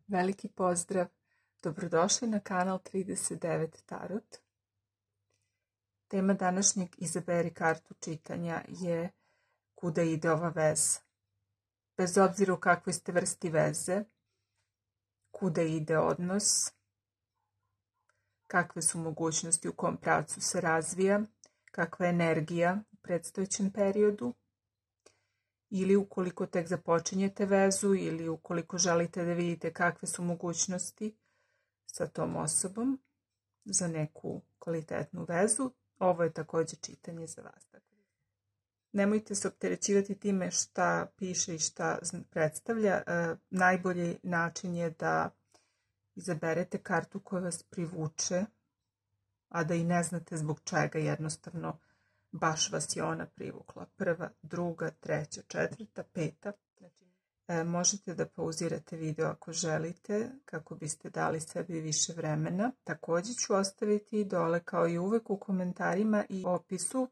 Veliki pozdrav, dobrodošli na kanal 39 Tarot. Tema današnjeg Izaberi kartu čitanja je kuda ide ova veza. Bez obzira u kakvoj ste vrsti veze, kuda ide odnos, kakve su mogućnosti, u kom pravcu se razvija, kakva je energija u predstojećem periodu, ili ukoliko tek započinjete vezu ili ukoliko želite da vidite kakve su mogućnosti sa tom osobom za neku kvalitetnu vezu, ovo je također čitanje za vas. Nemojte se opterećivati time šta piše i šta predstavlja. Najbolji način je da izaberete kartu koja vas privuče, a da i ne znate zbog čega, jednostavno baš vas je ona privukla. Prva, druga, treća, četvrta, peta. Možete da pauzirate video ako želite, kako biste dali sebi više vremena. Također ću ostaviti dole, kao i uvek, u komentarima i opisu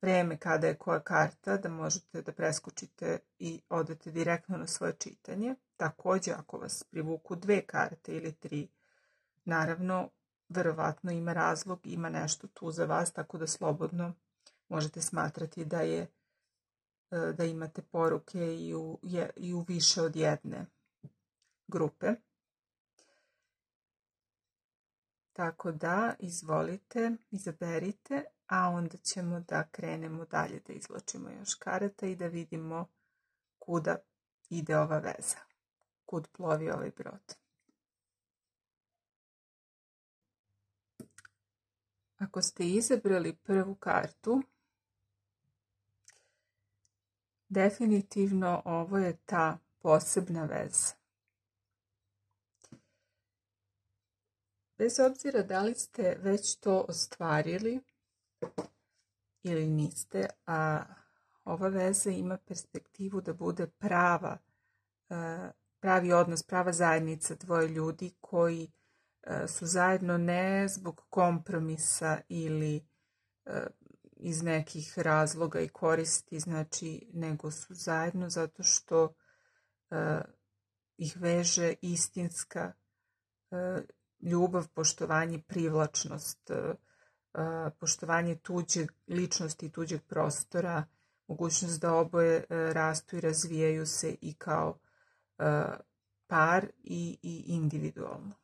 vreme kada je koja karta, da možete da preskočite i odete direktno na svoje čitanje. Također, ako vas privuku dve karte ili tri, naravno, verovatno ima razlog, ima nešto tu za vas, tako da slobodno možete smatrati da imate poruke i u više od jedne grupe. Tako da, izvolite, izaberite, a onda ćemo da krenemo dalje, da izvlačimo još karata i da vidimo kuda ide ova veza, kud plovi ovaj brod. Ako ste izabrali prvu kartu, definitivno ovo je ta posebna veza. Bez obzira da li ste već to ostvarili ili niste, a ova veza ima perspektivu da bude pravi odnos, prava zajednica dvoje ljudi koji su zajedno ne zbog kompromisa ili iz nekih razloga i koristi, znači, nego su zajedno zato što ih veže istinska ljubav, poštovanje, privlačnost, poštovanje tuđe ličnosti i tuđeg prostora, mogućnost da oboje rastu i razvijaju se i kao par i individualno.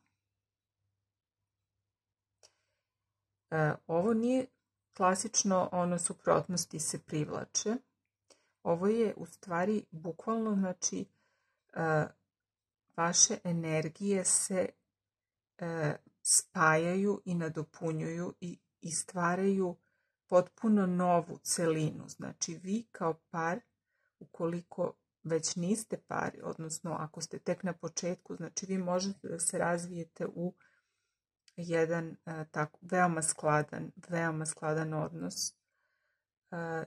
Ovo nije klasično ono suprotnosti se privlače. Ovo je u stvari bukvalno, znači, vaše energije se spajaju i nadopunjuju i stvaraju potpuno novu celinu. Znači, vi kao par, ukoliko već niste par, odnosno ako ste tek na početku, znači vi možete da se razvijete u jedan tako veoma skladan odnos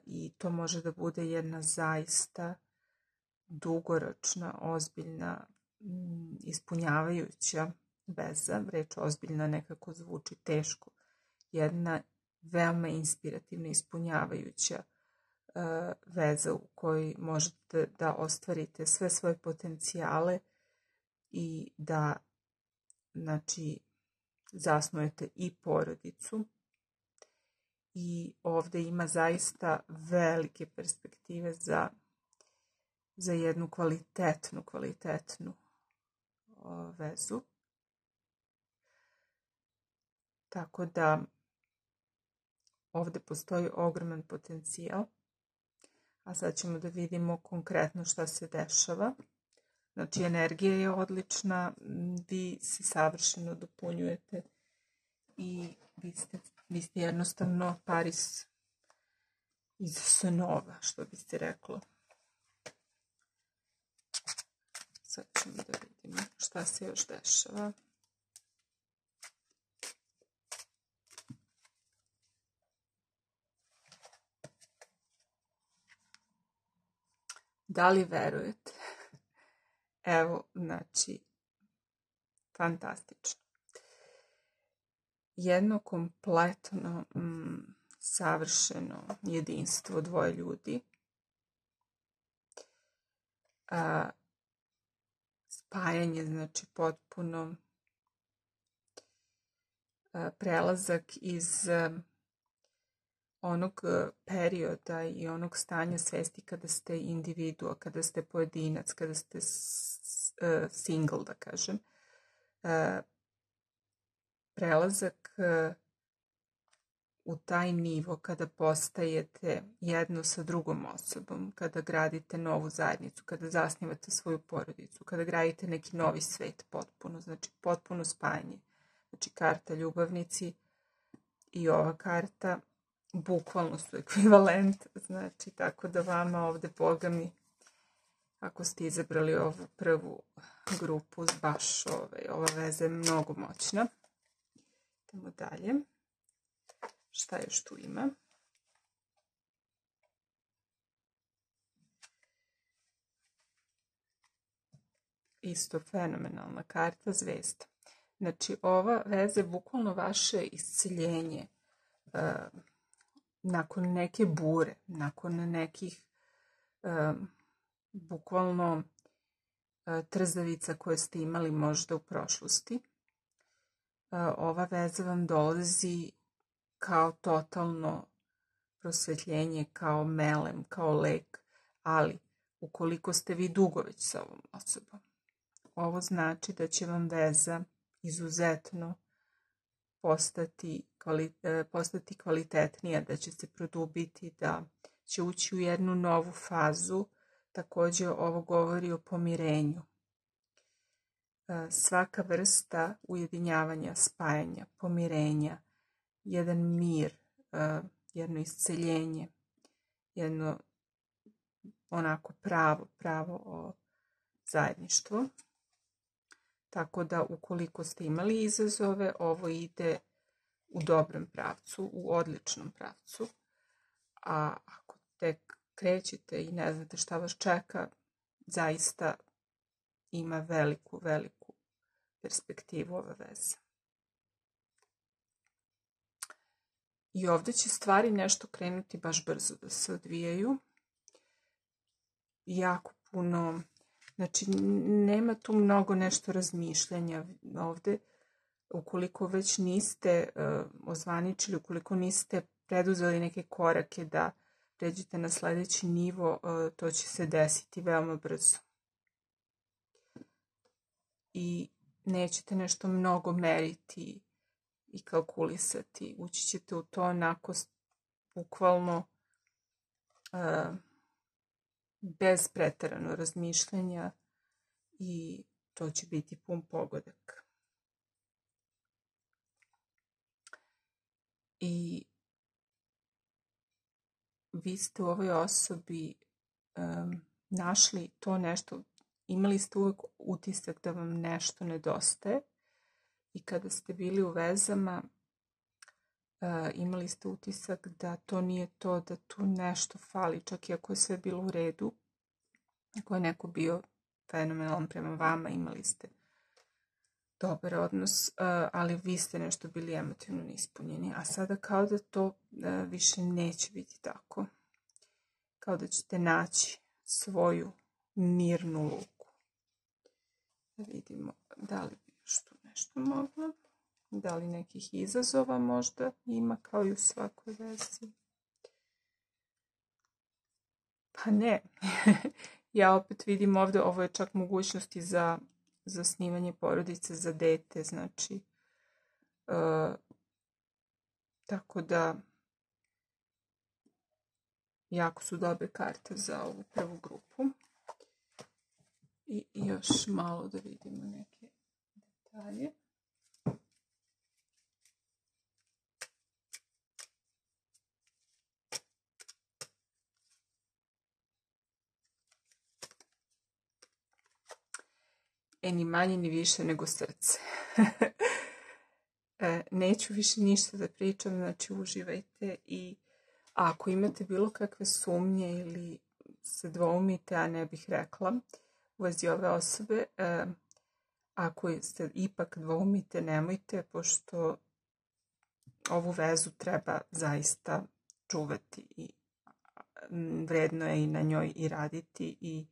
i to može da bude jedna zaista dugoročna, ozbiljna, ispunjavajuća veza. Reč ozbiljna nekako zvuči teško. Jedna veoma inspirativna, ispunjavajuća veza u kojoj možete da ostvarite sve svoje potencijale i da, znači, zasnujete i porodicu. I ovdje ima zaista velike perspektive za jednu kvalitetnu vezu. Tako da ovdje postoji ogroman potencijal. A sad ćemo da vidimo konkretno šta se dešava. Znači, energija je odlična, vi se savršeno dopunjujete i vi ste jednostavno par iz snova, što bi se reklo. Sad ćemo da vidimo šta se još dešava. Da li verujete? Evo, znači, fantastično. Jedno kompletno, savršeno jedinstvo dvoje ljudi. spajanje, znači potpuno prelazak iz onog perioda i onog stanja svesti kada ste individua, kada ste pojedinac, kada ste single, da kažem. Prelazak u taj nivo kada postajete jedno sa drugom osobom, kada gradite novu zajednicu, kada zasnivate svoju porodicu, kada gradite neki novi svet potpuno, znači potpuno spajanje. Znači karta ljubavnici i ova karta bukvalno su ekvivalent, znači tako da vama ovde, Boga mi, ako ste izabrali ovu prvu grupu, baš ova veza je mnogo moćna. Idemo dalje. Šta još tu ima? Isto fenomenalna karta, zvezda. Znači, ova veza je bukvalno vaše isceljenje nakon neke bure, nakon nekih bukvalno trzavica koje ste imali možda u prošlosti. Ova veza vam dolazi kao totalno prosvetljenje, kao melem, kao lek, ali ukoliko ste vi dugo već sa ovom osobom, ovo znači da će vam veza izuzetno postati kvalitetnija, da će se produbiti, da će ući u jednu novu fazu. Također ovo govori o pomirenju. Svaka vrsta ujedinjavanja, spajanja, pomirenja, jedan mir, jedno isceljenje, jedno onako pravo o zajedništvu. Tako da ukoliko ste imali izazove, ovo ide u dobrom pravcu, u odličnom pravcu. A ako tek krećete i ne znate šta vas čeka, zaista ima veliku perspektivu ove veze. I ovdje će stvari nešto krenuti baš brzo da se odvijaju. Jako puno, znači nema tu mnogo nešto razmišljanja ovdje. Ukoliko već niste ozvaničili, ukoliko niste preduzeli neke korake da pređete na sljedeći nivo, to će se desiti veoma brzo. I nećete nešto mnogo meriti i kalkulisati. Ući ćete u to onako bukvalno bez preterano razmišljanja i to će biti pun pogodak. I vi ste u ovoj osobi našli to nešto, imali ste uvijek utisak da vam nešto nedostaje i kada ste bili u vezama imali ste utisak da to nije to, da tu nešto fali, čak i ako je sve bilo u redu, ako je neko bio fenomenalan prema vama, imali ste dobar odnos, ali vi ste nešto bili emotivno neispunjeni, a sada kao da to više neće biti tako. Kao da ćete naći svoju mirnu luku. Da vidimo da li bi još tu nešto moglo. Da li nekih izazova možda ima kao i u svakoj vezi. Pa ne. Ja opet vidim ovdje, ovo je čak mogućnosti za zasnivanje porodice, za dete, znači tako da jako su dobre karte za ovu prvu grupu. I još malo da vidimo neke detalje. Ni manje ni više nego srce. Neću više ništa da pričam, znači uživajte i ako imate bilo kakve sumnje ili se dvoumite, a ne bih rekla u vezi ove osobe, ako se ipak dvoumite, nemojte, pošto ovu vezu treba zaista čuvati i vredno je i na njoj i raditi i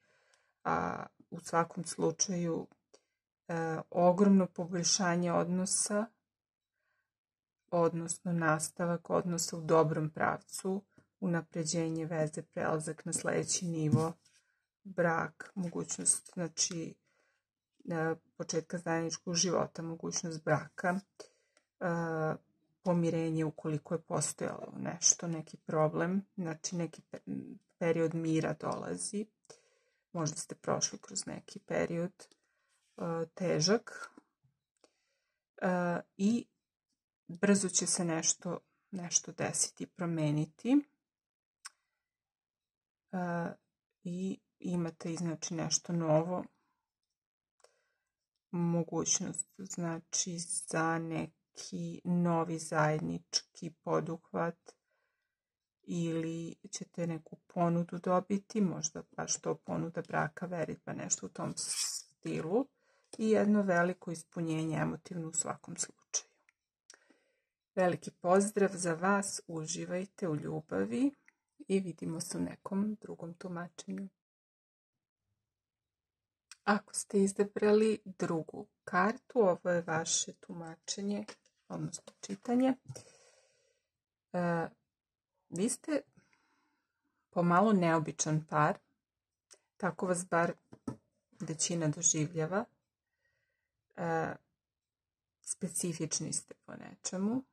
u svakom slučaju ogromno poboljšanje odnosa, odnosno nastavak odnosa u dobrom pravcu, unapređenje veze, prelazak na sljedeći nivo, brak, mogućnost, znači, početka zajedničkog života, mogućnost braka, pomirenje ukoliko je postojalo nešto, neki problem, znači neki period mira dolazi. Možda ste prošli kroz neki period težak i brzo će se nešto desiti, promeniti i imate znači nešto novo, mogućnost znači za neki novi zajednički poduhvat ili ćete neku ponudu dobiti, možda baš to ponuda braka, veritba, nešto u tom stilu i jedno veliko ispunjenje emotivno u svakom slučaju. Veliki pozdrav za vas, uživajte u ljubavi i vidimo se u nekom drugom tumačenju. Ako ste izabrali drugu kartu, ovo je vaše tumačenje, odnosno čitanje. Vi ste pomalo neobičan par, tako vas bar većina doživljava. Specifični ste po nečemu.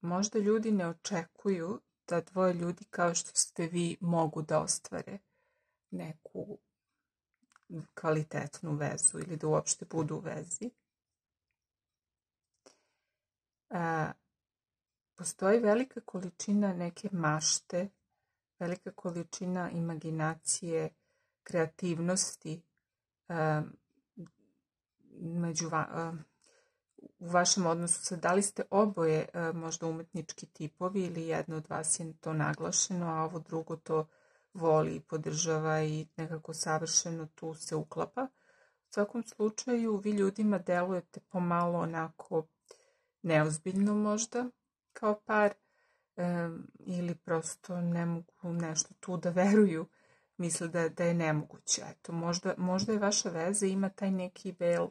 Možda ljudi ne očekuju da dvoje ljudi kao što ste vi mogu da ostvare neku kvalitetnu vezu ili da uopšte budu u vezi. Postoji velika količina neke mašte, velika količina imaginacije, kreativnosti u vašem odnosu. Da li ste oboje možda umetnički tipovi ili jedno od vas je to naglašeno, a ovo drugo to voli i podržava i nekako savršeno tu se uklapa. U svakom slučaju vi ljudima delujete pomalo onako neozbiljno možda kao par ili prosto ne mogu nešto tu da veruju, misle da je nemoguće. Eto, možda je vaša veza ima taj neki vel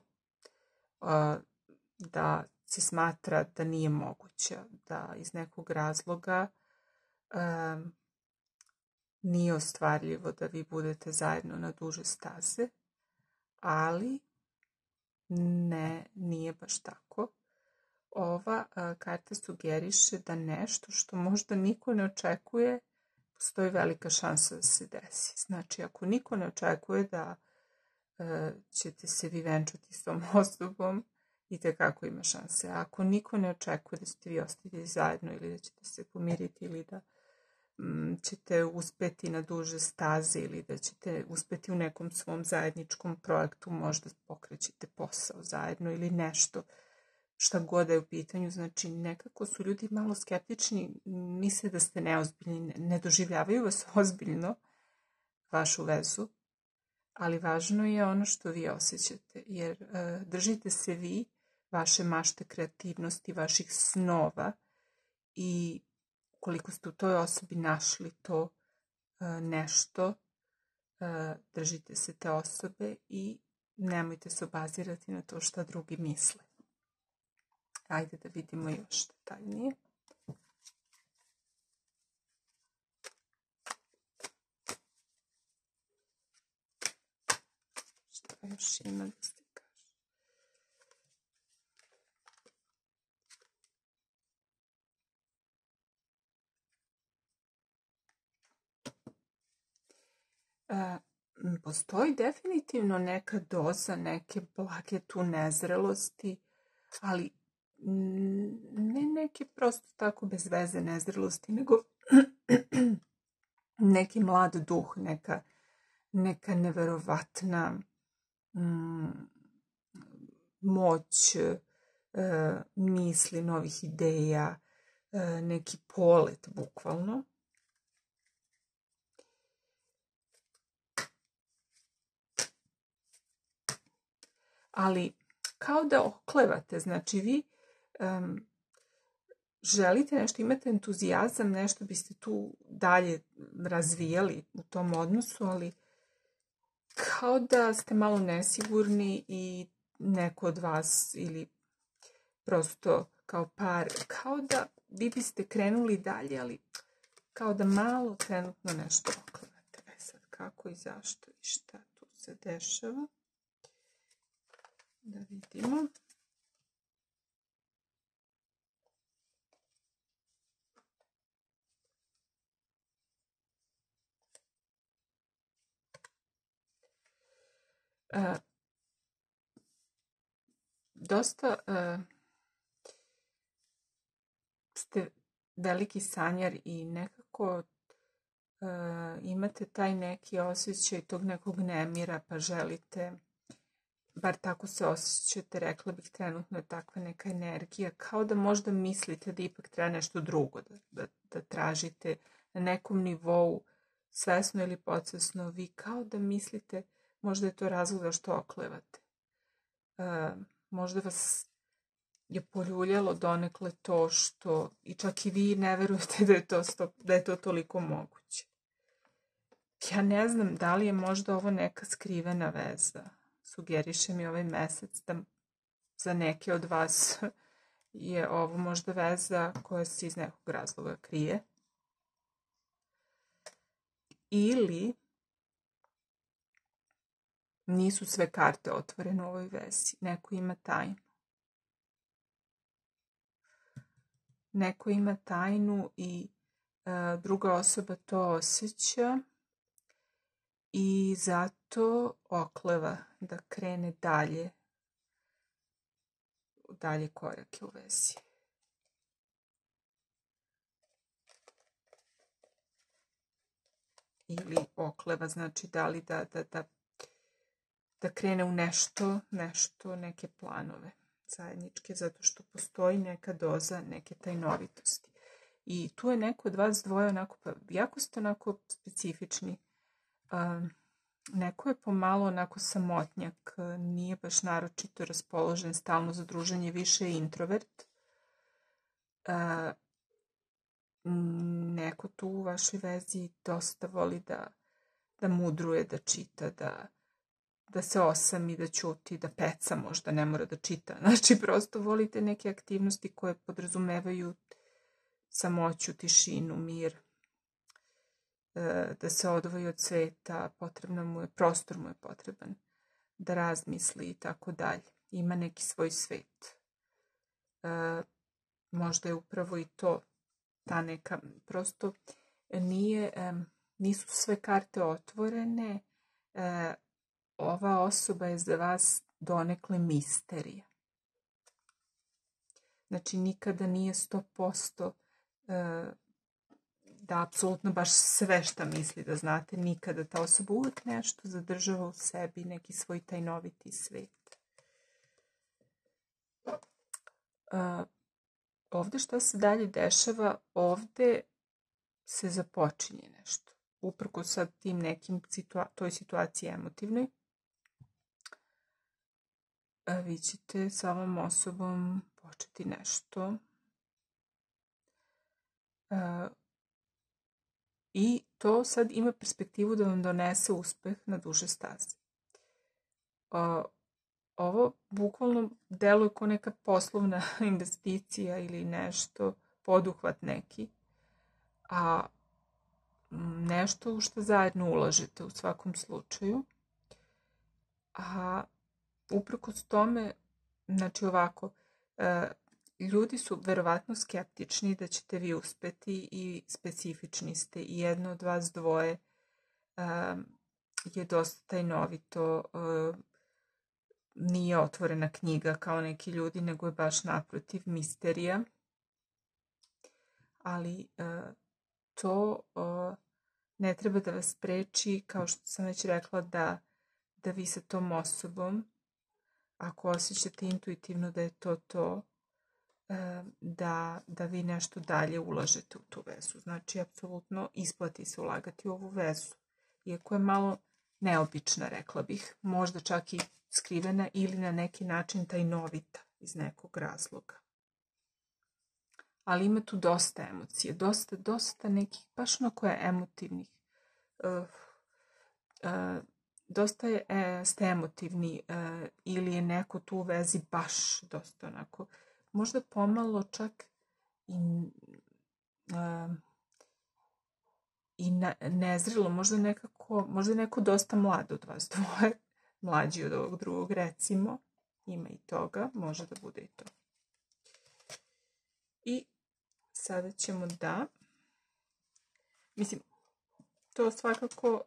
da se smatra da nije moguća, da iz nekog razloga nije ostvarljivo da vi budete zajedno na duže staze, ali nije baš tako. Ova karta sugeriše da nešto što možda niko ne očekuje, postoji velika šansa da se desi. Znači, ako niko ne očekuje da ćete se vi venčati s tom osobom, itekako ima šanse. A ako niko ne očekuje da ćete vi ostati zajedno ili da ćete se pomiriti ili da ćete uspeti na duže staze ili da ćete uspeti u nekom svom zajedničkom projektu, možda pokrećete posao zajedno ili nešto, šta god da je u pitanju. Znači, nekako su ljudi malo skeptični, misle da ste neozbiljni, ne doživljavaju vas ozbiljno, vašu vezu, ali važno je ono što vi osjećate, jer držite se vi, vaše mašte, kreativnosti, vaših snova i koliko ste u toj osobi našli to nešto, držite se te osobe i nemojte se obazirati na to šta drugi misle. Ajde da vidimo još detaljnije. Šta još ima da se kaže? Postoji definitivno neka doza, neke blage tu nezrelosti, ali ne neke prosto tako bez veze nezrelosti, nego neki mlad duh, neka neverovatna moć misli, novih ideja, neki polet bukvalno. Ali kao da oklevate, znači vi želite nešto, imate entuzijazam, nešto biste tu dalje razvijali u tom odnosu, ali kao da ste malo nesigurni i neko od vas ili prosto kao par, kao da vi biste krenuli dalje, ali kao da malo trenutno nešto oklevate. Sad kako i zašto i šta tu se dešava. Da vidimo. Dosta ste veliki sanjar i nekako imate taj neki osjećaj tog nekog nemira, pa želite, bar tako se osjećate, rekla bih, trenutno je takva neka energija, kao da možda mislite da ipak treba nešto drugo da tražite na nekom nivou, svesno ili podsvesno, vi kao da mislite, možda je to razlog da što oklevate. Možda vas je poljuljalo donekle to što i čak i vi ne verujete da je to toliko moguće. Ja ne znam da li je možda ovo neka skrivena veza. Sugeriše mi ovaj mesec da za neke od vas je ovo možda veza koja se iz nekog razloga krije. Ili nisu sve karte otvorene u ovoj vezi. Neko ima tajnu. Neko ima tajnu i druga osoba to osjeća i zato okleva da krene dalje korake u vezi. Ili okleva znači da li da krene u nešto, neke planove zajedničke, zato što postoji neka doza neke tajnovitosti. I tu je neko od vas dvoje onako, pa jako ste onako specifični. Neko je pomalo onako samotnjak, nije baš naročito raspoložen stalno za druženje, više je introvert. Neko tu u vašoj vezi dosta voli da mudruje, da čita, da se osami, da ćuti, da peca, možda ne mora da čita. Znači, prosto volite neke aktivnosti koje podrazumevaju samoću, tišinu, mir, da se odvoji od sveta, prostor mu je potreban, da razmisli i tako dalje. Ima neki svoj svet. Možda je upravo i to ta neka, prosto nisu sve karte otvorene, ova osoba je za vas donekle misterija. Znači, nikada nije 100% da apsolutno baš sve šta misli da znate, nikada. Ta osoba uvijek nešto zadržava u sebi, neki svoj tajnoviti svet. Ovde šta se dalje dešava, ovde se započinje nešto. Uprko sad tim nekim toj situaciji emotivnoj, vi ćete sa ovom osobom početi nešto. I to sad ima perspektivu da vam donese uspeh na duže staze. Ovo bukvalno deluje kao neka poslovna investicija ili nešto, poduhvat neki, a nešto u što zajedno ulažete u svakom slučaju. A uprkos tome, znači ovako, ljudi su verovatno skeptični da ćete vi uspeti i specifični ste. I jedno od vas dvoje je dosta tajnovito, nije otvorena knjiga kao neki ljudi, nego je baš naprotiv misterija. Ali to ne treba da vas spreči, kao što sam već rekla, da vi sa tom osobom, ako osjećate intuitivno da je to, da vi nešto dalje ulažete u tu vezu. Znači, apsolutno isplati se ulagati u ovu vezu. Iako je malo neobična, rekla bih, možda čak i skrivena ili na neki način tajnovita iz nekog razloga. Ali ima tu dosta emocije, dosta nekih, baš onako je emotivnih dosta ste emotivni ili je neko tu u vezi baš dosta onako, možda pomalo čak i nezrelo, možda neko dosta mlad od vas dvoje, mlađi od ovog drugog recimo, ima i toga, može da bude i to. I sada ćemo mislim, to svakako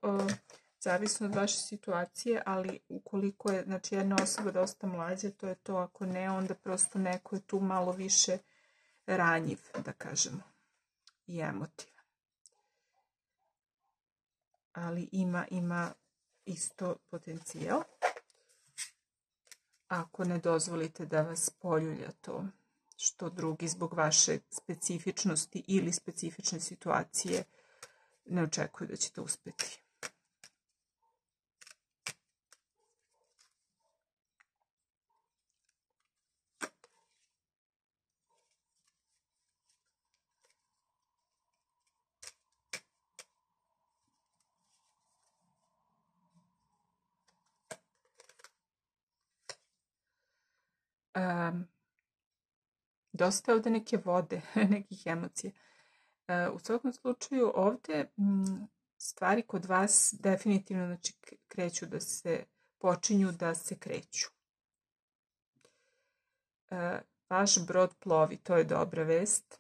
zavisno od vaše situacije, ali ukoliko je znači, jedna osoba dosta mlađa, to je to, ako ne, onda prosto neko je tu malo više ranjiv, da kažemo, i emotivan. Ali ima isto potencijal. Ako ne dozvolite da vas poljulja to što drugi zbog vaše specifičnosti ili specifične situacije ne očekuju da ćete uspjeti. Dosta je ovdje neke vode, nekih emocija. U svakom slučaju ovdje stvari kod vas definitivno znači, počinju da se kreću. Vaš brod plovi, to je dobra vest.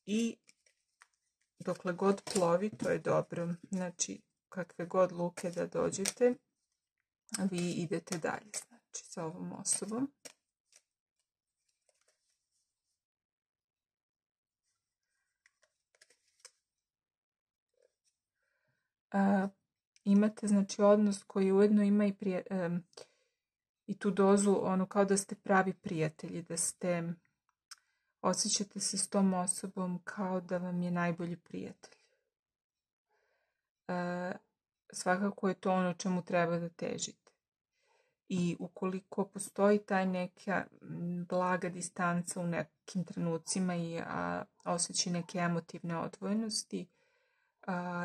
I dokle god plovi, to je dobro. Znači, kakve god luke da dođete, vi idete dalje, znači, sa ovom osobom. Imate, znači, odnos koji ujedno ima i tu dozu, ono, kao da ste pravi prijatelji, osjećate se s tom osobom kao da vam je najbolji prijatelj. Svakako je to ono čemu treba da težite. I ukoliko postoji taj neka blaga distanca u nekim trenucima i osjećaj neke emotivne odvojenosti,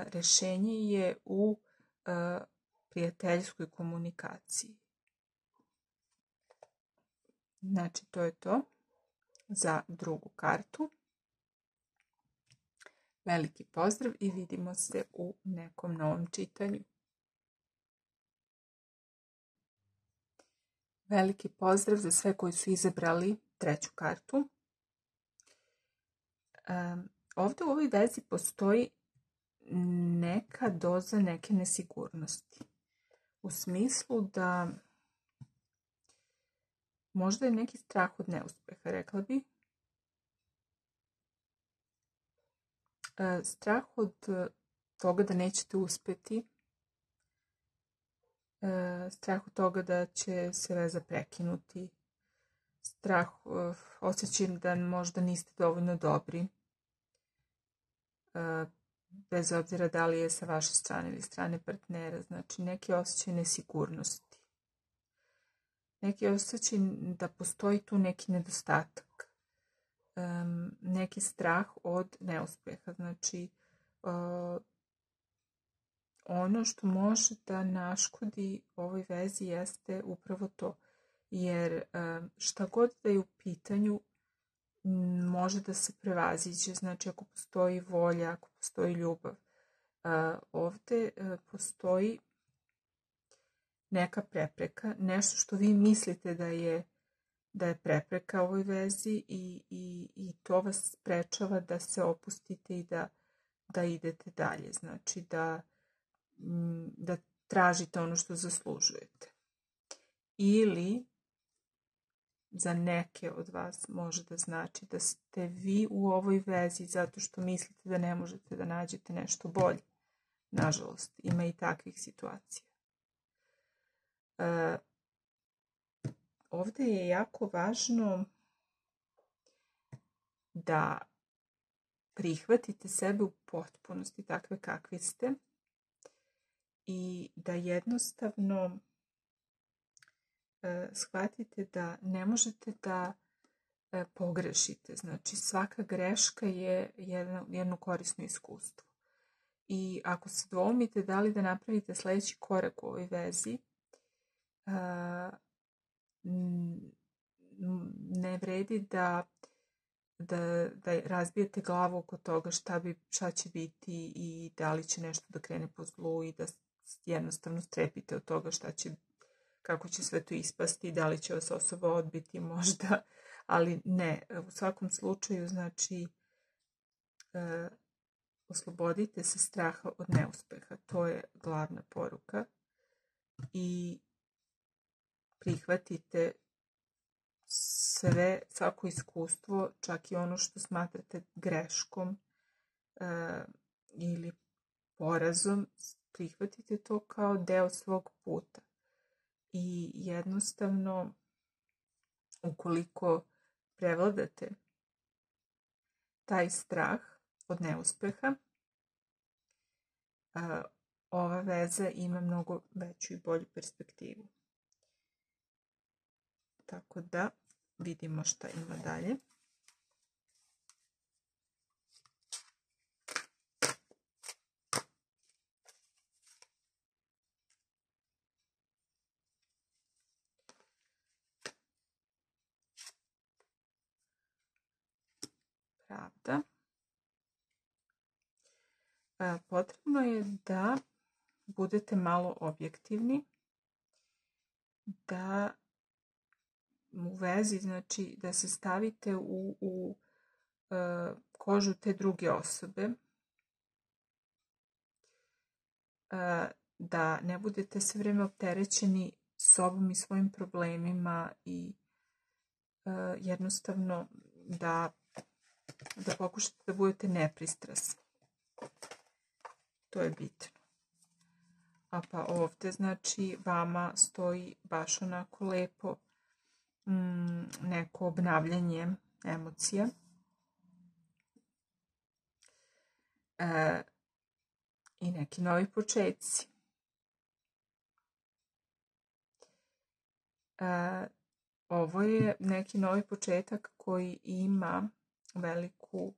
rešenje je u prijateljskoj komunikaciji. Znači, to je to za drugu kartu. Veliki pozdrav i vidimo se u nekom novom čitanju. Veliki pozdrav za sve koji su izabrali treću kartu. Ovdje u ovoj vezi postoji neka doza neke nesigurnosti. U smislu da možda je neki strah od neuspeha, rekla bi. Strah od toga da nećete uspjeti. Strah od toga da će se veza prekinuti. Strah, osjećaj da možda niste dovoljno dobri. Bez obzira da li je sa vaše strane ili strane partnera. Znači, neki osjećaj nesigurnosti. Neki osjećaj da postoji tu neki nedostatak. Neki strah od neuspeha. Znači, ono što može da naškodi ovoj vezi jeste upravo to. Jer šta god da je u pitanju, može da se prevaziđe. Znači, ako postoji volja, ako postoji ljubav. Ovdje postoji neka prepreka, nešto što vi mislite da je prepreka ovoj vezi i to vas sprečava da se opustite i da idete dalje. Znači, da tražite ono što zaslužujete. Ili za neke od vas može da znači da ste vi u ovoj vezi zato što mislite da ne možete da nađete nešto bolje. Nažalost, ima i takvih situacija. Ovdje je jako važno da prihvatite sebe u potpunosti takve kakvi ste i da jednostavno shvatite da ne možete da pogrešite. Znači, svaka greška je jedno korisno iskustvo. I ako se dvoumite da li da napravite sljedeći korak u ovoj vezi, ne vredi da razbijete glavu oko toga šta će biti i da li će nešto da krene po zlu i da jednostavno strepite od toga kako će sve to ispasti, da li će vas osoba odbiti možda, ali ne, u svakom slučaju znači oslobodite se straha od neuspeha, to je glavna poruka i prihvatite svako iskustvo, čak i ono što smatrate greškom ili porazom, prihvatite to kao deo svog puta. I jednostavno, ukoliko prevladate taj strah od neuspeha, ova veza ima mnogo veću i bolju perspektivu. Tako da vidimo šta ima dalje. Pravda. Potrebno je da budete malo objektivni, da u vezi, znači da se stavite u kožu te druge osobe, da ne budete sve vrijeme opterećeni sobom i svojim problemima i jednostavno da pokušate da budete nepristrasni. To je bitno. A pa ovdje znači vama stoji baš onako lepo neko obnavljanje emocija. I neki novi početci. Ovo je neki novi početak koji ima veliku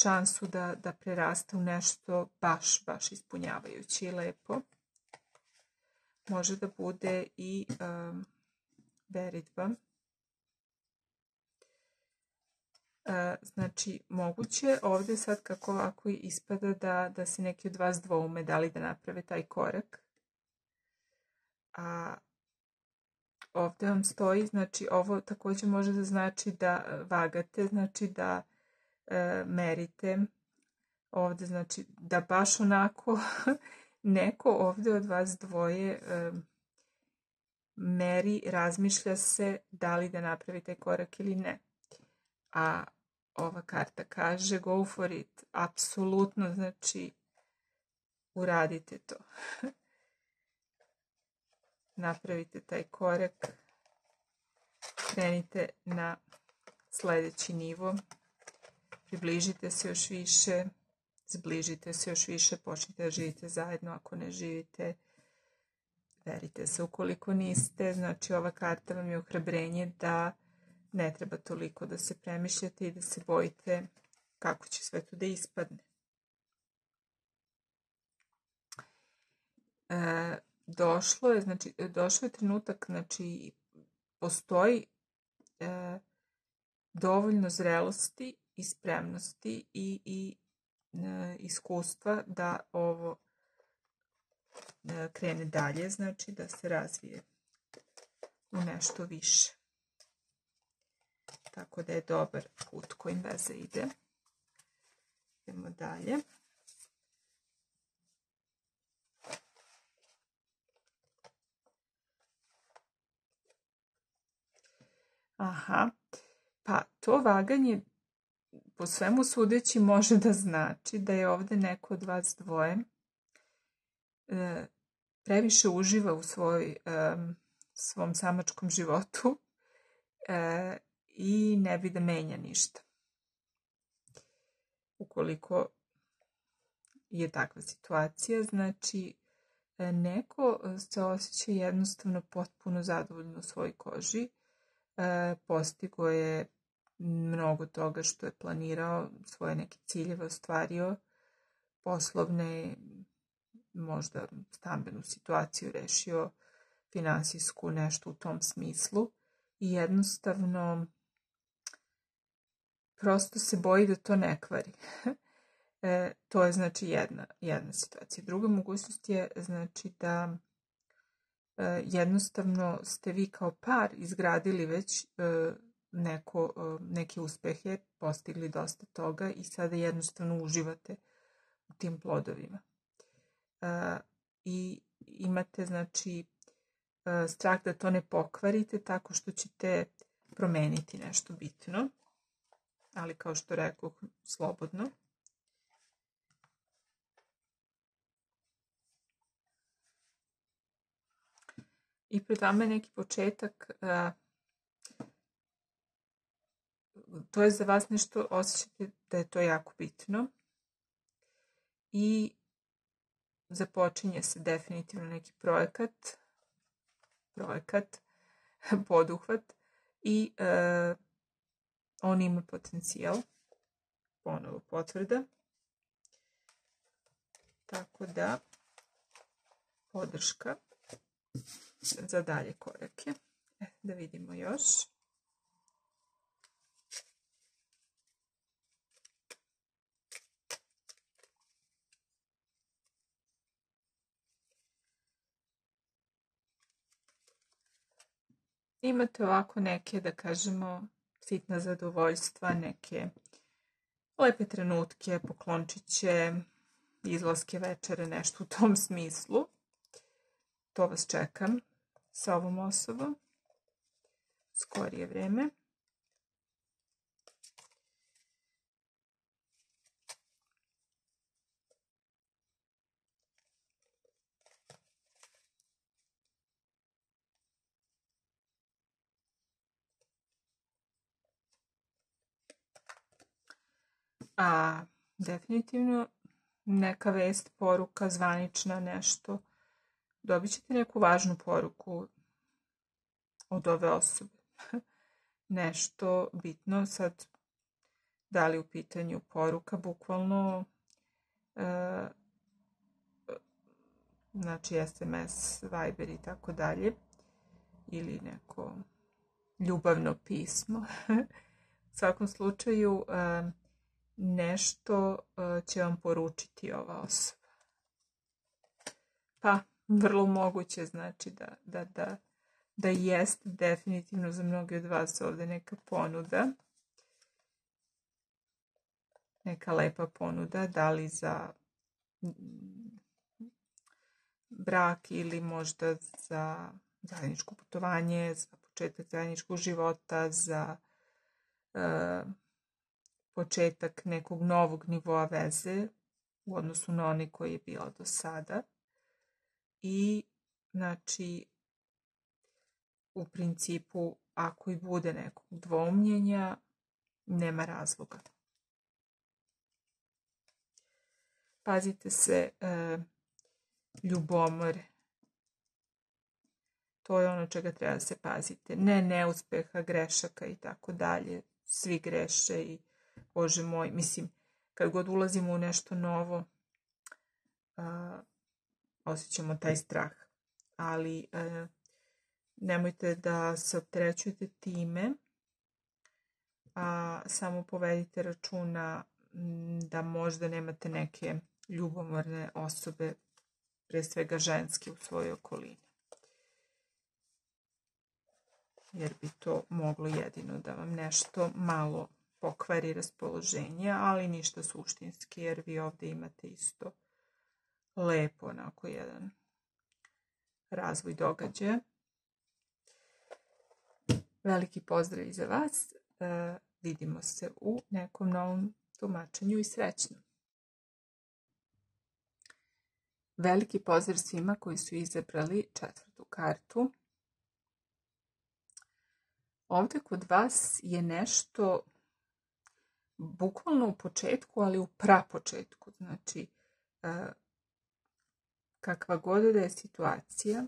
šansu da preraste u nešto baš ispunjavajuće i lepo. Može da bude i veritba. Znači, moguće ovdje sad kako ovako ispada da se neki od vas dvoume da li da naprave taj korak. A ovdje vam stoji, znači ovo također može da znači da vagate, znači da merite. Ovdje znači da baš onako neko ovdje od vas dvoje meri, razmišlja se da li da napravi taj korak ili ne. A ova karta kaže go for it. Apsolutno, znači uradite to. Napravite taj korak. Krenite na sljedeći nivo. Približite se još više. Zbližite se još više. Počnite da živite zajedno. Ako ne živite, verite se. Ukoliko niste, znači ova karta vam je ohrabrenje da ne treba toliko da se premišljate i da se bojite kako će sve to da ispadne. Došao je trenutak, znači postoji dovoljno zrelosti i spremnosti i iskustva da ovo krene dalje, znači da se razvije u nešto više. Tako da je dobar put kojim veza ide. Idemo dalje. Aha, pa to vaganje po svemu sudeći može da znači da je ovdje neko od vas dvoje previše uživa u svom samačkom životu i ne bi da menja ništa. Ukoliko je takva situacija, znači neko se osjeća jednostavno potpuno zadovoljno u svojoj koži, postigo je mnogo toga što je planirao, svoje neke ciljeve ostvario, poslovne, možda stambenu situaciju rešio, finansijsku, nešto u tom smislu. I jednostavno prosto se boji da to ne kvari. To je znači jedna situacija. Druga mogućnost je znači da jednostavno ste vi kao par izgradili već neke uspehe, postigli dosta toga i sada jednostavno uživate u tim plodovima. I imate znači strah da to ne pokvarite tako što ćete promeniti nešto bitno, ali kao što rekoh, slobodno. I pred vama je neki početak, to je za vas nešto, osjećate da je to jako bitno i započinje se definitivno neki projekat, poduhvat i on ima potencijal, ponovo potvrda, tako da podrška za dalje korake. Da vidimo još. Imate ovako neke, da kažemo, sitna zadovoljstva, neke lepe trenutke, poklončiće, izlaske, večere, nešto u tom smislu. To vas čekam sa ovom osobom skorije vreme. A definitivno neka vest, poruka, zvanična, nešto. Dobit ćete neku važnu poruku od ove osobe. Nešto bitno, sad da li u pitanju poruka, bukvalno, znači SMS, Viber i tako dalje, ili neko ljubavno pismo. U svakom slučaju, nešto će vam poručiti ova osoba. Pa, vrlo moguće znači da jest definitivno za mnogi od vas ovdje neka ponuda. Neka lepa ponuda, da li za brak ili možda za zajedničko putovanje, za početak zajedničkog života, za početak nekog novog nivoa veze u odnosu na one koji je bila do sada. I znači u principu ako i bude nekog dvoumljenja, nema razloga. Pazite se ljubomore. To je ono čega treba da se pazite. Ne neuspeha, grešaka i tako dalje. Svi greše i Bože moj, mislim, kad god ulazimo u nešto novo, osjećamo taj strah. Ali nemojte da se opterećujete time, a samo povedite računa da možda nemate neke ljubomorne osobe, pre svega ženske, u svojoj okolini. Jer bi to moglo jedino da vam nešto malo pokvari raspoloženje, ali ništa suštinski, jer vi ovdje imate isto lepo, onako jedan razvoj događaja. Veliki pozdrav i za vas. Vidimo se u nekom novom tumačenju i srećno. Veliki pozdrav svima koji su izabrali 4. kartu. Ovdje kod vas je nešto bukvalno u početku, ali u prapočetku. Znači, kakva god da je situacija,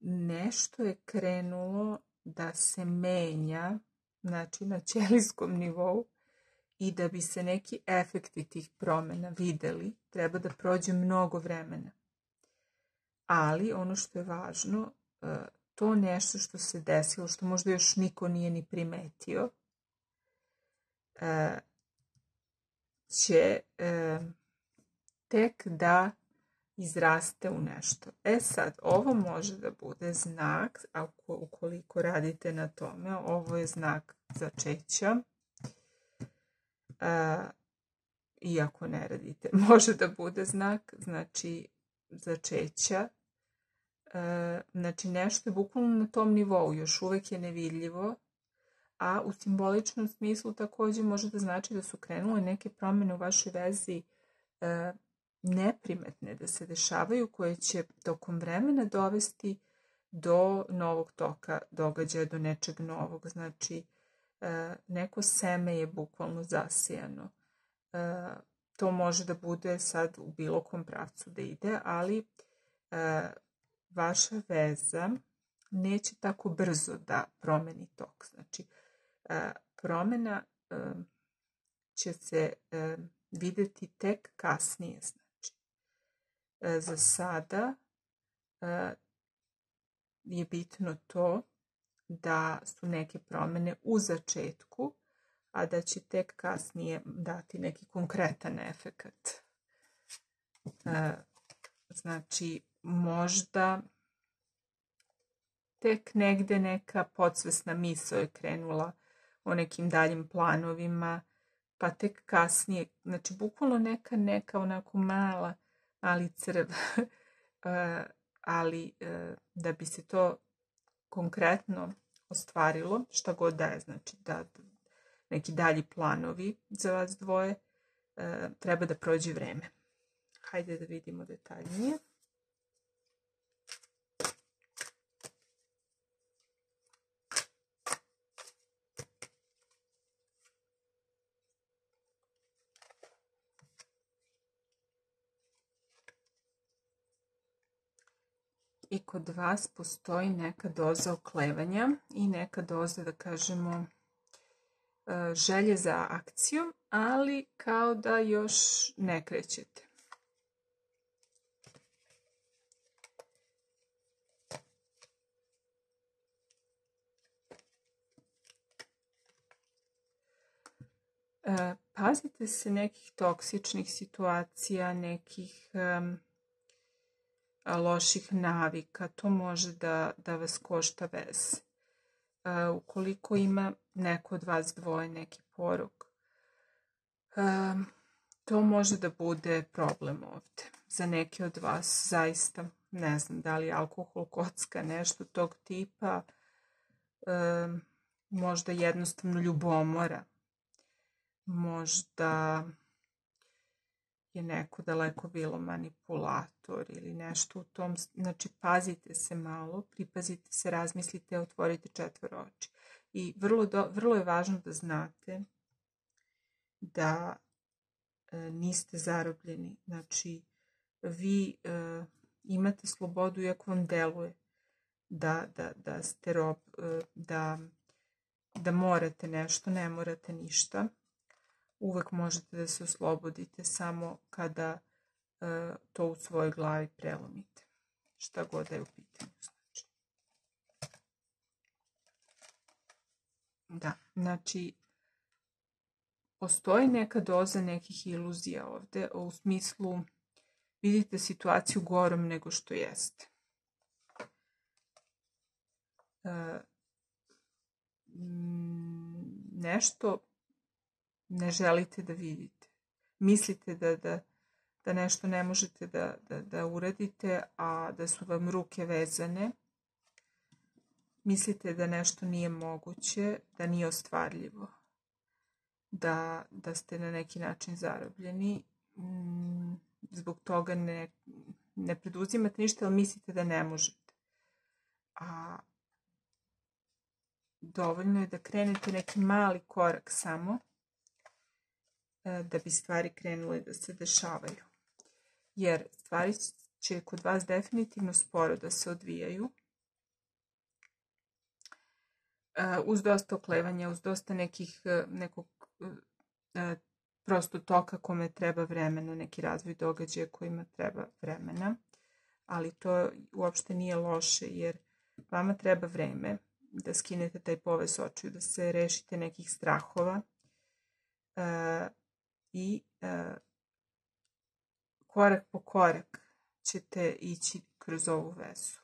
nešto je krenulo da se menja znači na ćelijskom nivou, i da bi se neki efekti tih promjena videli, treba da prođe mnogo vremena. Ali ono što je važno, to nešto što se desilo, što možda još niko nije ni primetio, će tek da izraste u nešto. Sad, ovo može da bude znak, ukoliko radite na tome, ovo je znak začeća. Iako ne radite, može da bude znak, znači začeća. Znači nešto je bukvalno na tom nivou, još uvek je nevidljivo, a u simboličnom smislu također može da znači da su krenule neke promjene u vašoj vezi neprimetne da se dešavaju, koje će tokom vremena dovesti do novog toka događaja, do nečeg novog. Znači, neko seme je bukvalno zasijano. To može da bude sad u bilo kom pravcu da ide, ali vaša veza neće tako brzo da promeni tok. Znači, promjena će se videti tek kasnije. Znači, za sada je bitno to da su neke promjene u začetku, a da će tek kasnije dati neki konkretan efekat. Znači, možda tek negde neka podsvesna misao je krenula o nekim daljim planovima, pa tek kasnije, znači bukvalno neka onako mali crv, ali da bi se to konkretno ostvarilo, šta god da je, znači da neki dalji planovi za vas dvoje, treba da prođe vreme. Hajde da vidimo detaljnije. I kod vas postoji neka doza oklevanja i neka doza, da kažemo, želje za akcijom, ali kao da još ne krećete. Pazite se nekih toksičnih situacija, nekih loših navika. To može da vas košta veze. Ukoliko ima neko od vas dvoje neki porok, to može da bude problem ovdje. Za neke od vas zaista, ne znam da li alkohol, kocka, nešto tog tipa, možda jednostavno ljubomora, možda je neko daleko bilo manipulator ili nešto u tom. Znači, pazite se malo, pripazite se, razmislite, otvorite četvoro oči. I vrlo je važno da znate da niste zarobljeni. Znači, vi imate slobodu, iako vam deluje da ste rob, da morate nešto, ne morate ništa. Uvek možete da se oslobodite samo kada to u svojoj glavi prelomite. Šta god da je u pitanju. Znači. Da, znači, postoji neka doza nekih iluzija ovdje, u smislu vidite situaciju gorom nego što jeste. Nešto ne želite da vidite. Mislite da nešto ne možete da uradite, a da su vam ruke vezane. Mislite da nešto nije moguće, da nije ostvarljivo. Da ste na neki način zarobljeni. Zbog toga ne preduzimate ništa, ali mislite da ne možete. A dovoljno je da krenete neki mali korak samo, da bi stvari krenule da se dešavaju. Jer stvari će kod vas definitivno sporo da se odvijaju. uz dosta oklevanja, uz dosta nekog prosto toka kome treba vremena, neki razvoj događaja kojima treba vremena, ali to uopšte nije loše, jer vama treba vreme da skinete taj poves očiju, da se rešite nekih strahova i korak po korak ćete ići kroz ovu vezu.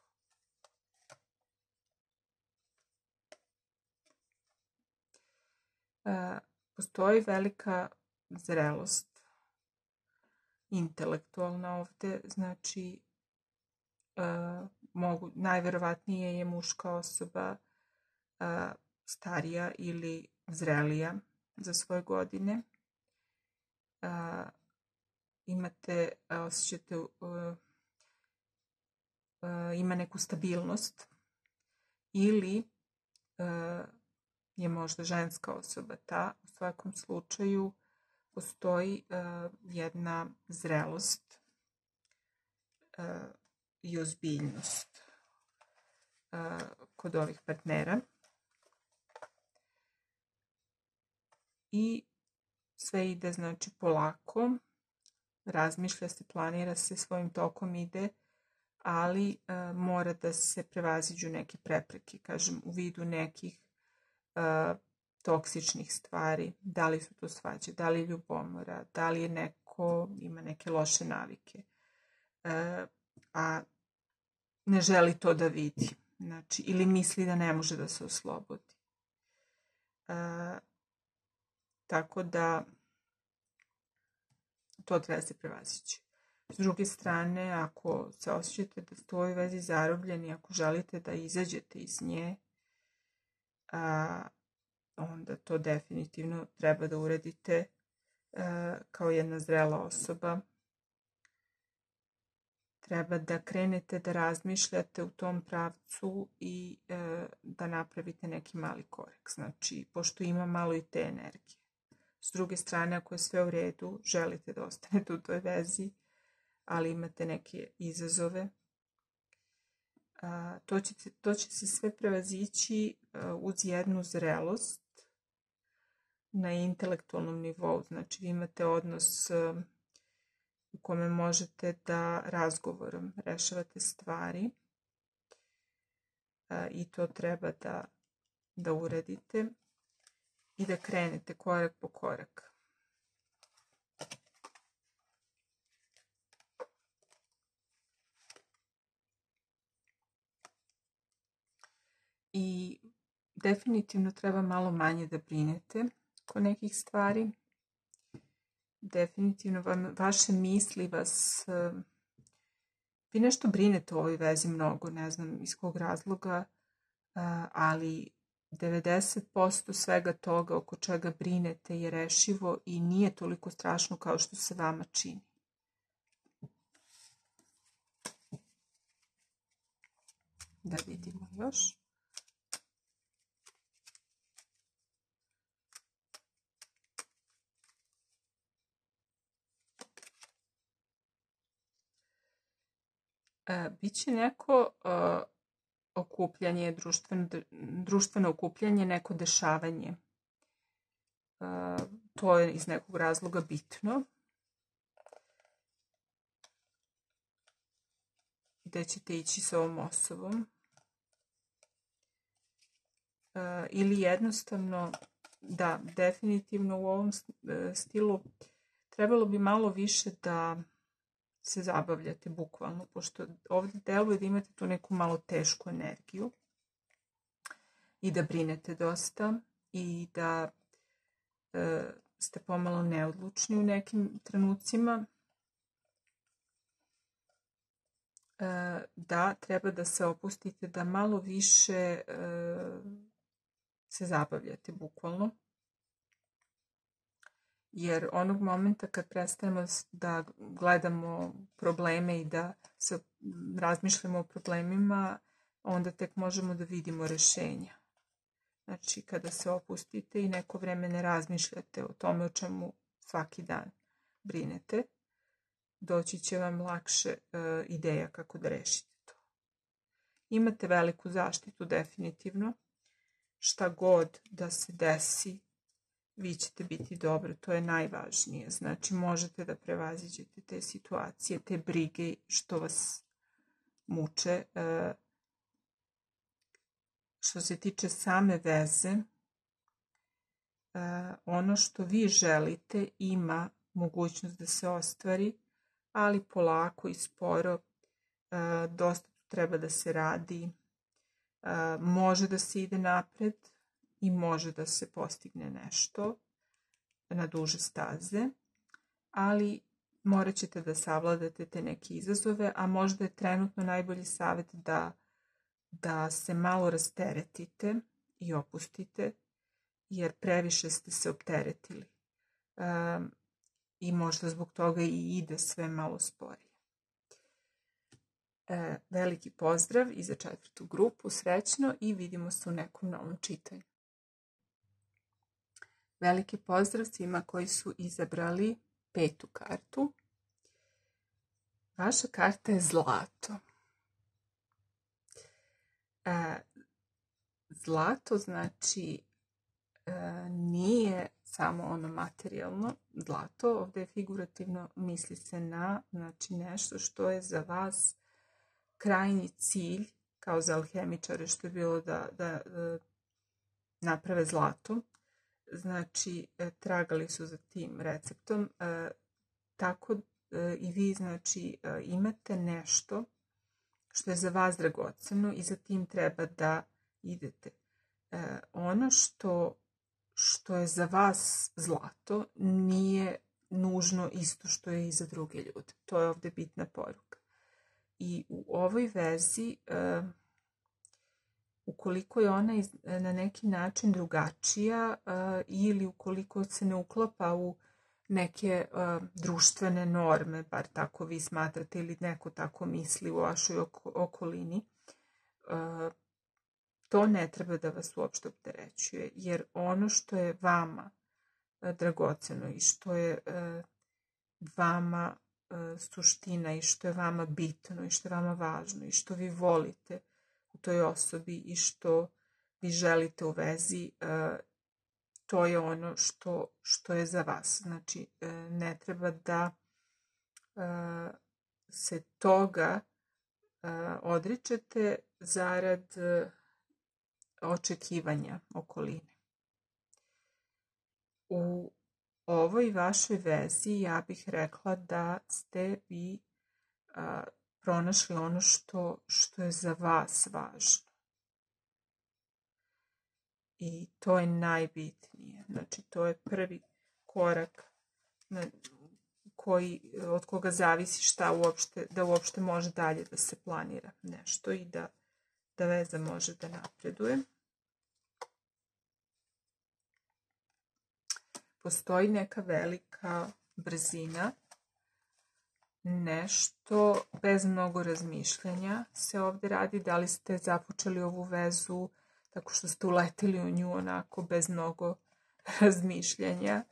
Postoji velika zrelost intelektualna ovde, znači najverovatnije je muška osoba starija ili zrelija za svoje godine. Osjećate ima neku stabilnost ili je možda ženska osoba ta. U svakom slučaju postoji jedna zrelost i ozbiljnost kod ovih partnera i sve ide znači polako, razmišlja se, planira se, svojim tokom ide, ali mora da se prevaziđu neke prepreke, kažem, u vidu nekih toksičnih stvari, da li su to svađe, da li je ljubomora, da li je neko ima neke loše navike, a ne želi to da vidi, znači, ili misli da ne može da se oslobodi. Tako da to treba se prevazići. S druge strane, ako se osjećate da ste u ovoj vezi zarobljeni, ako želite da izađete iz nje, onda to definitivno treba da uradite kao jedna zrela osoba. Treba da krenete da razmišljate u tom pravcu i da napravite neki mali korak. Znači, pošto ima malo i te energije. S druge strane, ako je sve u redu, želite da ostanete u toj vezi, ali imate neke izazove, to će se sve prevazići uz jednu zrelost na intelektualnom nivou. Znači, vi imate odnos u kome možete da razgovorom rešavate stvari i to treba da uradite i da krenete korak po korak. I definitivno treba malo manje da brinete oko nekih stvari. Definitivno vaše misli vas... Vi nešto brinete u ovoj vezi mnogo, ne znam iz kog razloga, ali 90% svega toga oko čega brinete je rešivo i nije toliko strašno kao što se vama čini. Da vidimo još. Biće neko okupljanje, društveno okupljanje, neko dešavanje. To je iz nekog razloga bitno. Gde ćete ići sa ovom osobom. Ili jednostavno, da, definitivno u ovom stilu trebalo bi malo više da se zabavljate bukvalno, pošto ovdje deluje da imate tu neku malo tešku energiju i da brinete dosta i da ste pomalo neodlučni u nekim trenucima. Da, treba da se opustite, da malo više se zabavljate bukvalno. Jer onog momenta kad prestanemo da gledamo probleme i da se razmišljamo o problemima, onda tek možemo da vidimo rešenja. Znači, kada se opustite i neko vreme ne razmišljate o tome o čemu svaki dan brinete, doći će vam lakše ideja kako da rešite to. Imate veliku zaštitu, definitivno. šta god da se desi, vi ćete biti dobro, to je najvažnije. Znači, možete da prevaziđete te situacije, te brige što vas muče. Što se tiče same veze, ono što vi želite ima mogućnost da se ostvari, ali polako i sporo, dosta treba da se radi, može da se ide napred i može da se postigne nešto na duže staze, ali morat ćete da savladate te neke izazove, a možda je trenutno najbolji savjet da se malo rasteretite i opustite, jer previše ste se opteretili. I možda zbog toga i ide sve malo sporije. Veliki pozdrav i za 4. grupu, srećno i vidimo se u nekom novom čitanju. Veliki pozdrav svima koji su izabrali 5. kartu. Vaša karta je zlato. Zlato znači nije samo ono materijalno zlato, ovdje je figurativno, misli se na nešto što je za vas krajnji cilj, kao za alhemičare što je bilo da naprave zlato. Znači, tragali su za tim receptom, tako i vi znači imate nešto što je za vas dragoceno i za tim treba da idete. Ono što je za vas zlato nije nužno isto što je i za druge ljude. To je ovdje bitna poruka. I u ovoj vezi, ukoliko je ona na neki način drugačija ili ukoliko se ne uklapa u neke društvene norme, bar tako vi smatrate ili neko tako misli u vašoj okolini, to ne treba da vas uopšte opterećuje, jer ono što je vama dragoceno i što je vama suština i što je vama bitno i što je vama važno i što vi volite u toj osobi i što vi želite u vezi, to je ono što je za vas. Znači, ne treba da se toga odričete zarad očekivanja okoline. U ovoj vašoj vezi ja bih rekla da ste vi pronašli ono što je za vas važno. I to je najbitnije. Znači, to je prvi korak od koga zavisi da uopšte može dalje da se planira nešto i da veza može da napreduje. Postoji neka velika brzina, nešto bez mnogo razmišljanja se ovdje radi. Da li ste započeli ovu vezu tako što ste uleteli u nju onako bez mnogo razmišljanja,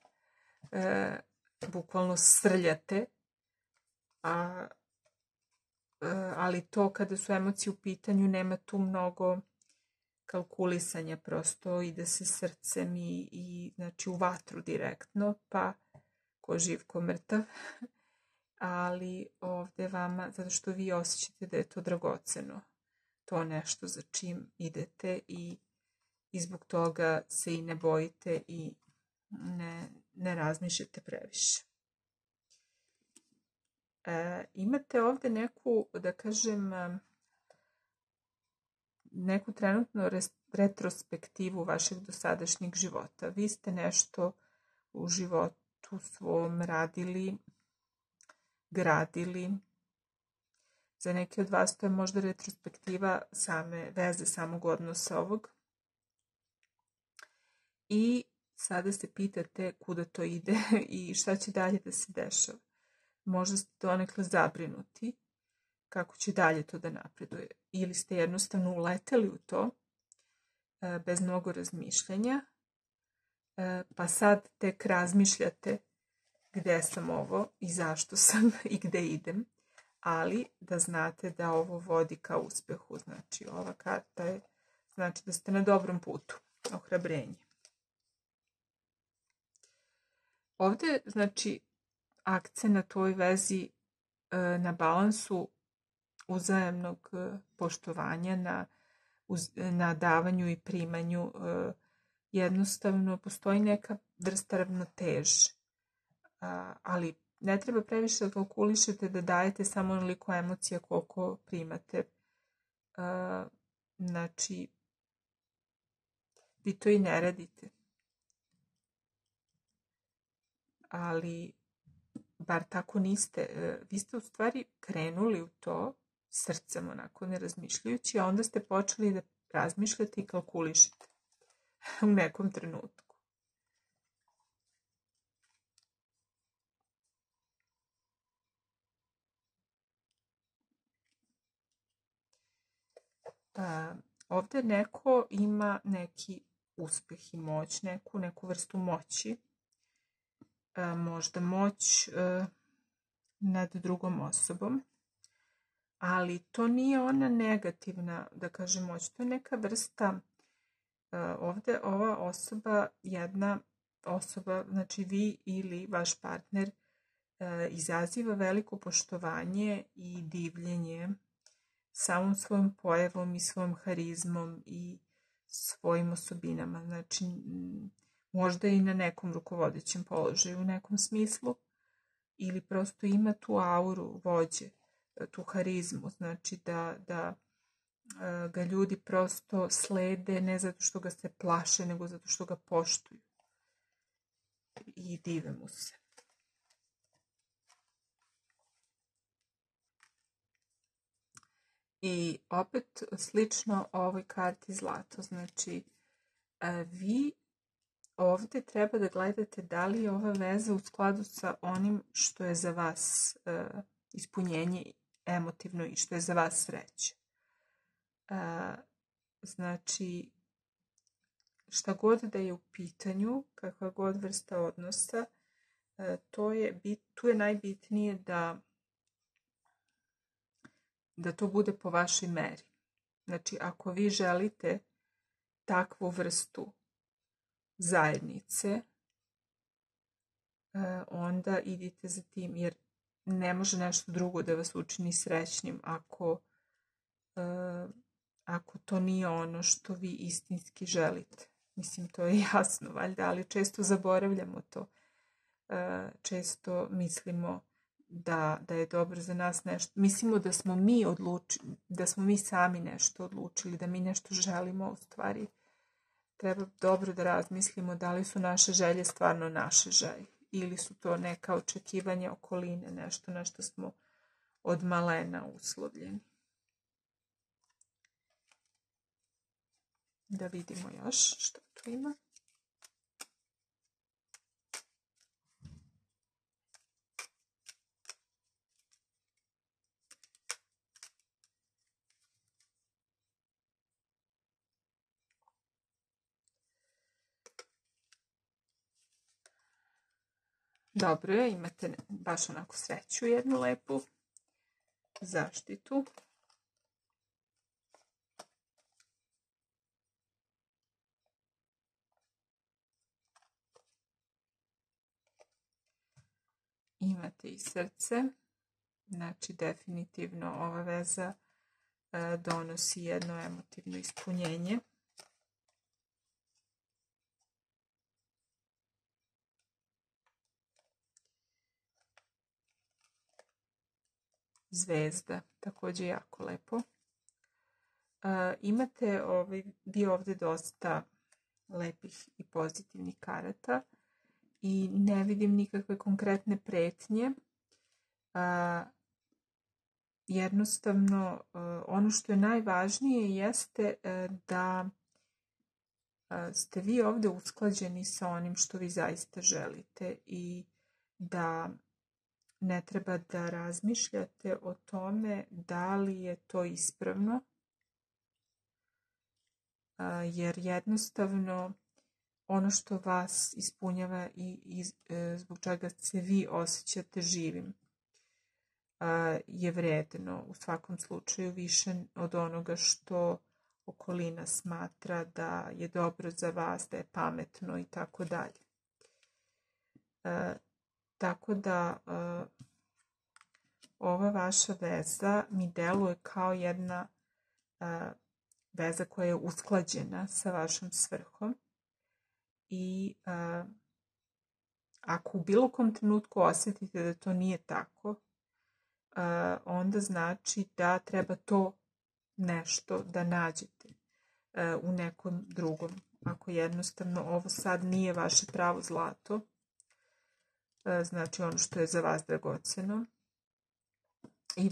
bukvalno srljate, ali to kada su emocije u pitanju nema tu mnogo kalkulisanja, prosto ide se srcem i znači u vatru direktno, pa ko živ ko mrtav, ali ovdje vama, zato što vi osjećate da je to dragoceno, to nešto za čim idete i zbog toga se i ne bojite i ne razmišljate previše. Imate ovdje neku, da kažem, neku trenutnu retrospektivu vašeg dosadašnjeg života. Vi ste nešto u životu svom radili, gradili. Za neke od vas to je možda retrospektiva same veze, samog odnosa ovog. I sada se pitate kuda to ide i šta će dalje da se dešava. Možda ste donekle zabrinuti kako će dalje to da napreduje. Ili ste jednostavno uleteli u to bez mnogo razmišljanja, pa sad tek razmišljate gde sam ovo i zašto sam i gde idem, ali da znate da ovo vodi ka uspehu. Znači, ova karta je, znači da ste na dobrom putu. ohrabrenje. Ovdje, znači, akcenat u ovoj vezi na balansu uzajamnog poštovanja, na davanju i primanju. Jednostavno postoji neka vrsta ravnoteže, ali ne treba previše da kalkulišete da dajete samo onoliko emocija koliko primate. Znači, vi to i ne radite. Ali, bar tako niste. Vi ste u stvari krenuli u to srcem, onako ne razmišljajući, a onda ste počeli da razmišljate i kalkulišete u nekom trenutku. Ovdje neko ima neki uspjeh i moć, neku vrstu moći, možda moć nad drugom osobom, ali to nije ona negativna, da kažem, moć, to je neka vrsta, ovdje ova osoba, jedna osoba, znači vi ili vaš partner, izaziva veliko poštovanje i divljenje samom svojom pojavom i svojom harizmom i svojim osobinama. Znači, možda i na nekom rukovodećem položaju u nekom smislu, ili prosto ima tu auru vođe, tu harizmu, znači da ga ljudi prosto slede ne zato što ga se plaše, nego zato što ga poštuju i dive mu se. I opet slično ovoj karti zlato, znači vi ovdje treba da gledate da li je ova veza u skladu sa onim što je za vas ispunjenje emotivno i što je za vas sreća. Znači, šta god da je u pitanju, kakva god vrsta odnosa, tu je najbitnije da to bude po vašoj meri. Znači, ako vi želite takvu vrstu zajednice, onda idite za tim, jer ne može nešto drugo da vas učini srećnim ako to nije ono što vi istinski želite. Mislim, to je jasno, valjda, ali često zaboravljamo to. Često mislimo da je dobro za nas nešto. Mislimo da smo mi odlučili, da smo mi sami nešto odlučili, da mi nešto želimo, u stvari treba dobro da razmislimo da li su naše želje stvarno naše želje ili su to neka očekivanja okoline, nešto na što smo od malena uslovljeni. Da vidimo još što tu ima. Dobro je, imate baš onako sreću, jednu lepu zaštitu. Imate i srce, znači definitivno ova veza donosi jedno emotivno ispunjenje. Zvezda, također jako lepo. Imate vi ovdje dosta lepih i pozitivnih karata i ne vidim nikakve konkretne pretnje. Jednostavno, ono što je najvažnije jeste da ste vi ovdje usklađeni sa onim što vi zaista želite i da ne treba da razmišljate o tome da li je to ispravno, jer jednostavno ono što vas ispunjava i zbog čega se vi osjećate živim je vredno u svakom slučaju više od onoga što okolina smatra da je dobro za vas, da je pametno i tako dalje. Tako da ova vaša veza mi deluje kao jedna veza koja je usklađena sa vašom svrhom i ako u bilo kom trenutku osjetite da to nije tako, onda znači da treba to nešto da nađete u nekom drugom. Ako jednostavno ovo sad nije vaše pravo zlato, znači ono što je za vas dragoceno i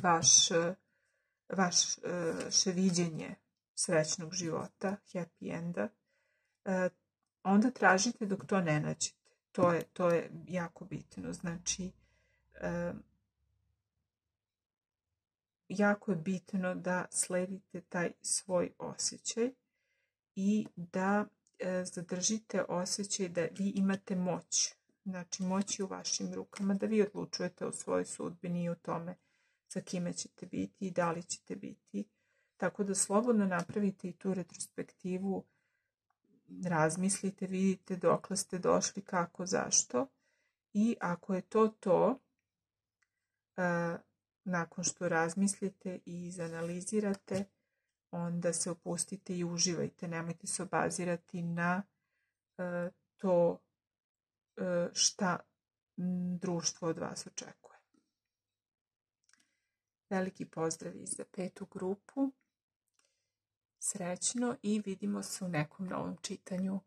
vaše viđenje srećnog života, happy enda, onda tražite dok to ne nađete. To je jako bitno. Znači, jako je bitno da sledite taj svoj osjećaj i da zadržite osjećaj da vi imate moć. Znači, moć je u vašim rukama, da vi odlučujete o svojoj sudbini i o tome sa kime ćete biti i da li ćete biti. Tako da slobodno napravite i tu retrospektivu, razmislite, vidite dokle ste došli, kako, zašto. I ako je to, nakon što razmislite i izanalizirate, onda se opustite i uživajte. Nemojte se obazirati na to šta društvo od vas očekuje. Veliki pozdrav i za 5. grupu. Srećno i vidimo se u nekom novom čitanju.